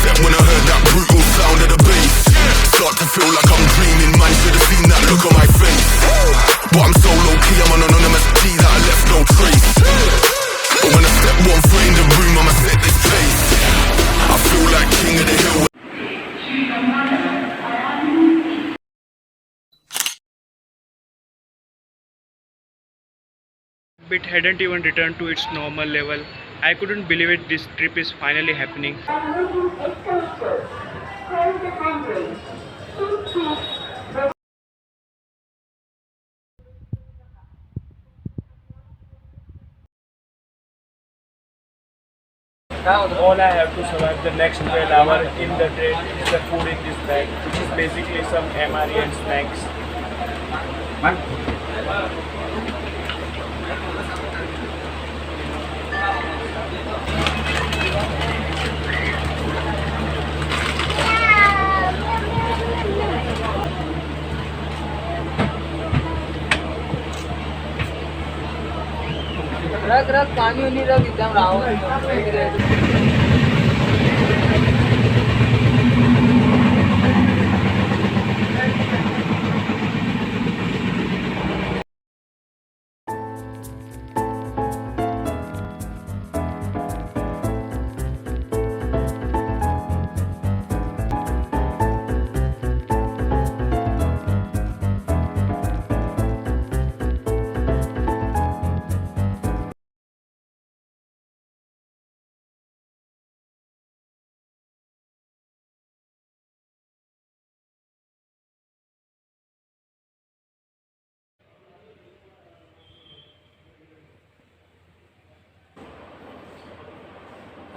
step when I heard that brutal sound of the bass. Start to feel like I'm dreaming, man, should've seen that look on my face. But I'm so low-key, I'm an anonymous G that I left no trace. But when I step 1 foot in the room, I'ma set this pace. I feel like king of the hill. Bit hadn't even returned to its normal level. I couldn't believe it. This trip is finally happening. All I have to survive the next 12 hours in the train is the food in this bag, which is basically some MRE and snacks. रख रख पानी उनी रख एकदम Rahul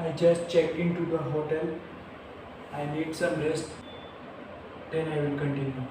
I just checked into the hotel. I need some rest. Then I will continue.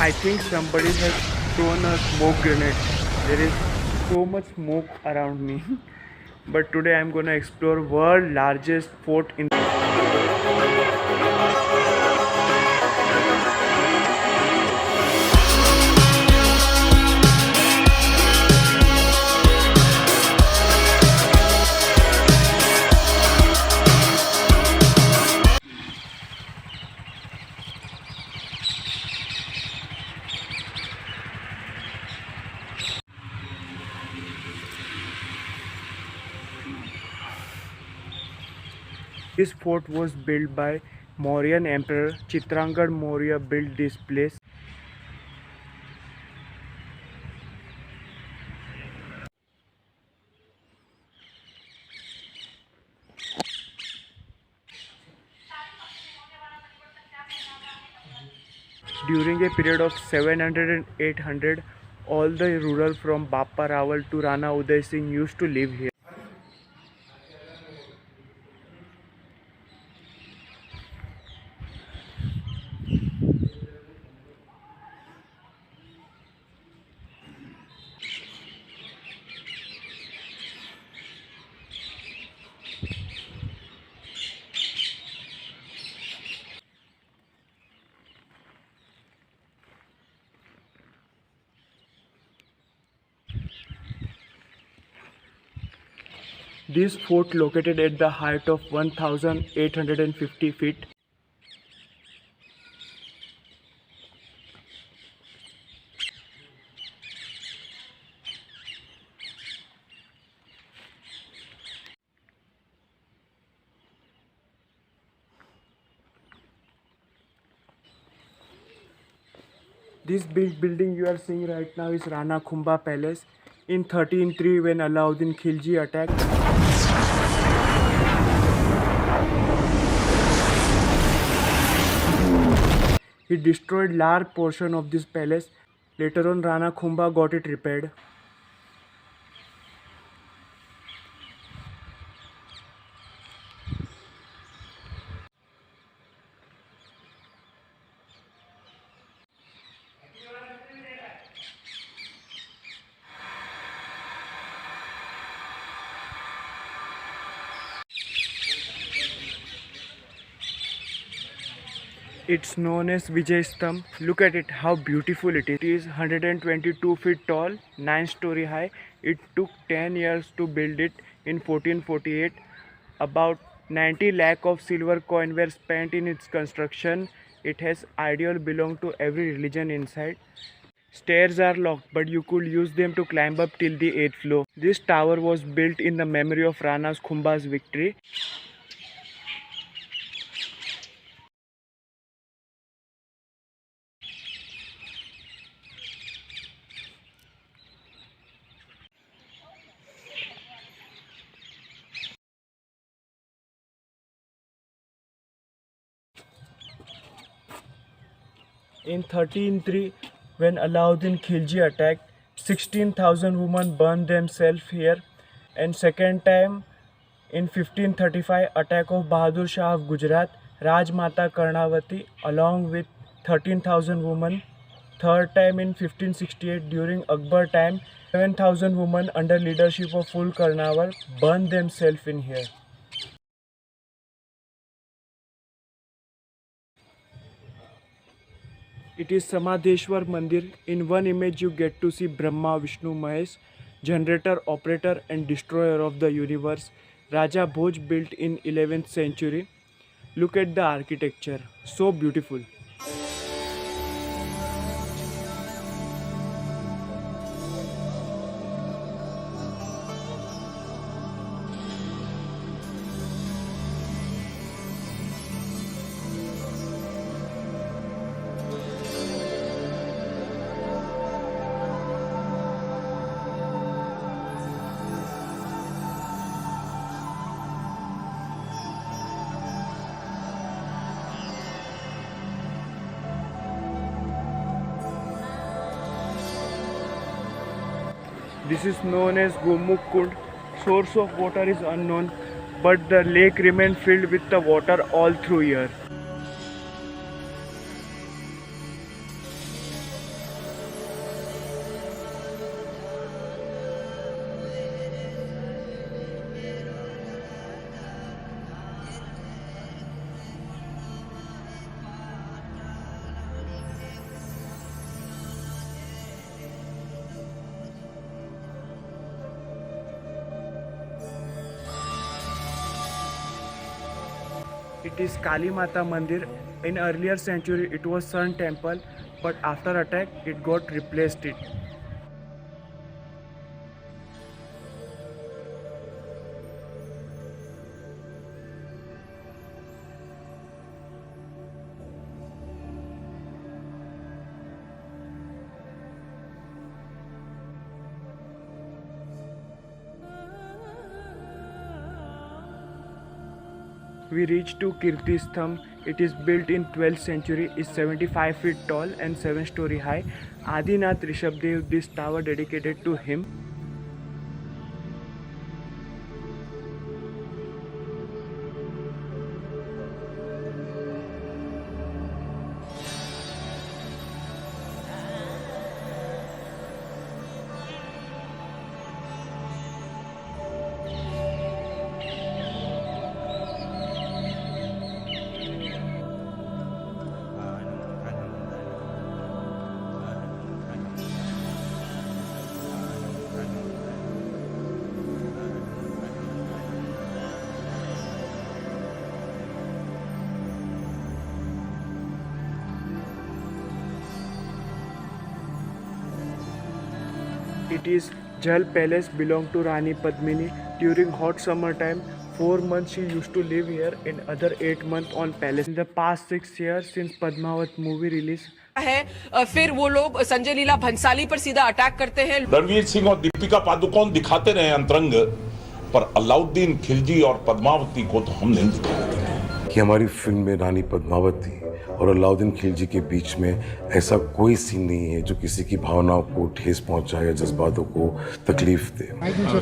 I think somebody has thrown a smoke grenade. There is so much smoke around me. But today I'm gonna explore world's largest fort in. This fort was built by Mauryan Emperor Chitrangad Maurya built this place. During a period of 700 and 800, all the rural from Bappa Rawal to Rana Uday Singh used to live here. This fort located at the height of 1850 feet. This big building you are seeing right now is Rana Kumbha Palace. In 1303, when Alauddin Khilji attacked, he destroyed large portion of this palace. Later on, Rana Kumbha got it repaired. It's known as Vijay Stambh. Look at it, how beautiful it is. It is 122 feet tall, 9-story high. It took 10 years to build it in 1448. About 90 lakh of silver coin were spent in its construction. It has ideal belong to every religion inside. Stairs are locked, but you could use them to climb up till the 8th floor. This tower was built in the memory of Rana Kumbha's victory. In 1303, when Alauddin Khilji attacked, 16,000 women burned themselves here. And second time, in 1535, attack of Bahadur Shah of Gujarat, Rajmata Karnavati along with 13,000 women. Third time in 1568 during Akbar time, 7,000 women under leadership of Phul Karnawar burned themselves in here. It is Samadeshwar Mandir. In one image you get to see Brahma, Vishnu, Mahesh, generator, operator and destroyer of the universe. Raja Bhoj built in 11th century. Look at the architecture, so beautiful. This is known as Gomukh Kund. Source of water is unknown, but the lake remained filled with the water all through year. It is Kali Mata Mandir. In earlier century it was Sun Temple, but after attack it got replaced it. We reached to Kirti Stambh. It is built in 12th century, is 75 feet tall and 7-story high. Adinath Rishabdev, this tower dedicated to him. It is Jal Palace, belonged to Rani Padmini. During hot summer time, 4 months she used to live here and other 8 months on palace. In the past 6 years since Padmavat movie release है, फिर वो लोग संजय लीला भंसाली पर सीधा attack करते हैं। रणवीर सिंह और दीपिका पादुकोण दिखाते रहे अंतरंग, पर अलाउद्दीन खिलजी और पद्मावती को तो हम नहीं दिखाते कि हमारी फिल्म में रानी पद्मावती और अलाउद्दीन खिलजी के बीच में ऐसा कोई सीन नहीं है जो किसी की भावनाओं को ठेस पहुंचाए या जज्बातों को तकलीफ दे।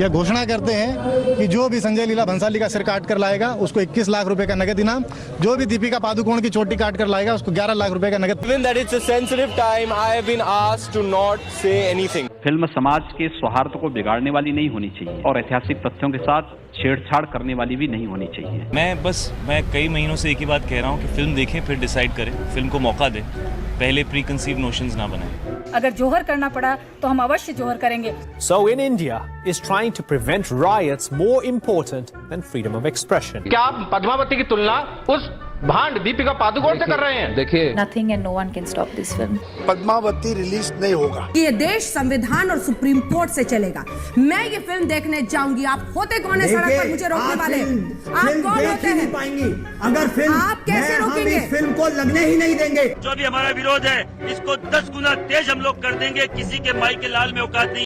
यह घोषणा करते हैं कि जो भी संजय लीला भंसाली का सिर काट कर लाएगा उसको 21 लाख रुपए का नगद इनाम, जो भी दीपिका पादुकोण की चोटी काट कर लाएगा उसको 11 लाख रुपए का नगद। Given that it's a sensitive time, I have been asked to not say anything. Film समाज के सौहार्द को बिगाड़ने वाली नहीं होनी चाहिए और ऐतिहासिक तथ्यों के साथ छेड़छाड़ करने वाली भी नहीं होनी चाहिए। मैं कई महीनों से एक ही बात कह रहा हूँ कि फिल्म देखें फिर डिसाइड डायरेक्ट करे, फिल्म को मौका दे, पहले प्री कंसीव नोशंस ना बनाए। अगर जोहर करना पड़ा तो हम अवश्य जोहर करेंगे। So in India is trying to prevent riots more important than freedom of expression. क्या आप पद्मावती की तुलना उस भांड दीपिका पादुकोण से कर रहे हैं? देखिए, Nothing and no one can stop this film. Padmavati release नहीं होगा। ये देश संविधान और सुप्रीम कोर्ट से चलेगा। मैं ये फिल्म देखने जाऊंगी। आप होते कौन है सड़क पर मुझे रोकने वाले? आप कौन होते हैं? पाएंगी अगर फिल्म आप कैसे रोकेंगे? इस फिल्म को लगने ही नहीं देंगे। जो भी हमारा विरोध है इसको 10 गुना तेज हम लोग कर देंगे। किसी के माई के लाल में औकात नहीं।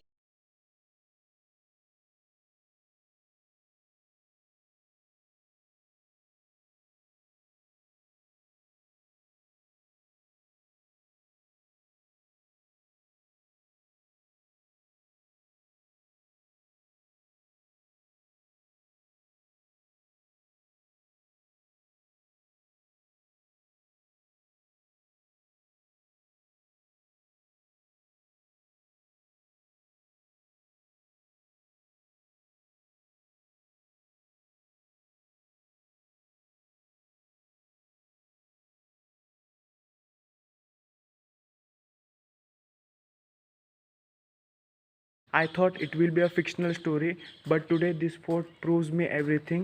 I thought it will be a fictional story, but today this fort proves me everything.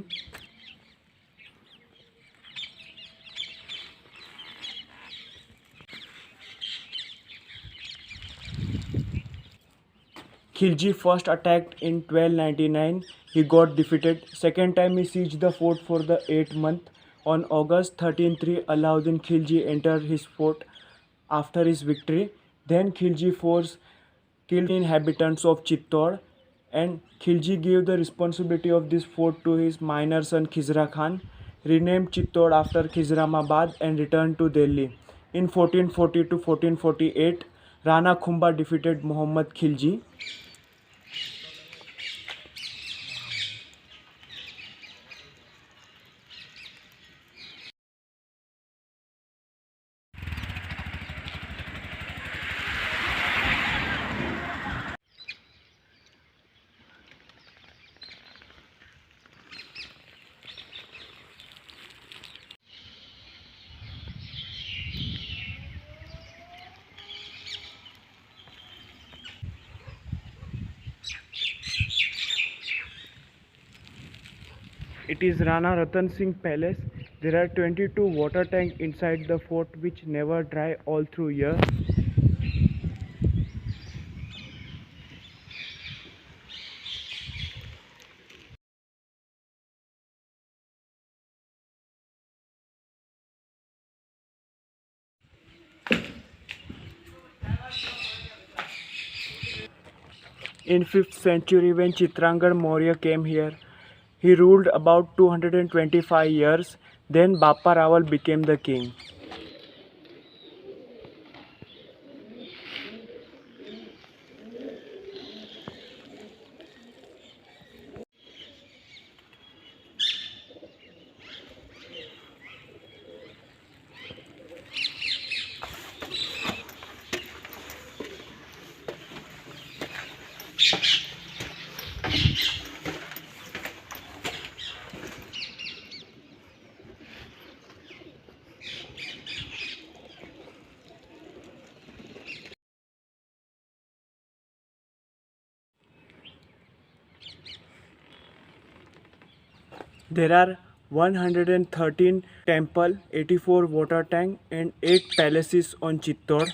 Khilji first attacked in 1299. He got defeated. Second time he sieged the fort for the 8th month. On August 13-3, Alauddin Khilji entered his fort after his victory. Then Khilji force killed inhabitants of Chittor, and Khilji gave the responsibility of this fort to his minor son Khizra Khan, renamed Chittor after Khizramabad, and returned to Delhi. In 1440 to 1448, Rana Khumba defeated Muhammad Khilji. It is Rana Ratan Singh Palace. There are 22 water tanks inside the fort which never dry all through year. In 5th century, when Chitrangarh Maurya came here, he ruled about 225 years. Then Bappa Rawal became the king. There are 113 temple, 84 water tank and 8 palaces on Chittor.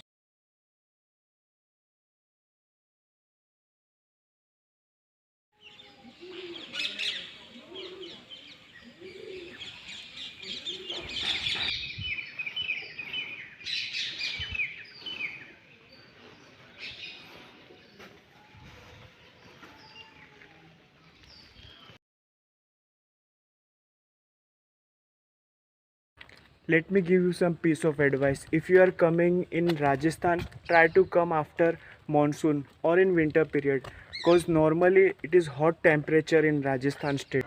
Let me give you some piece of advice. If you are coming in Rajasthan, try to come after monsoon or in winter period, because normally it is hot temperature in Rajasthan state.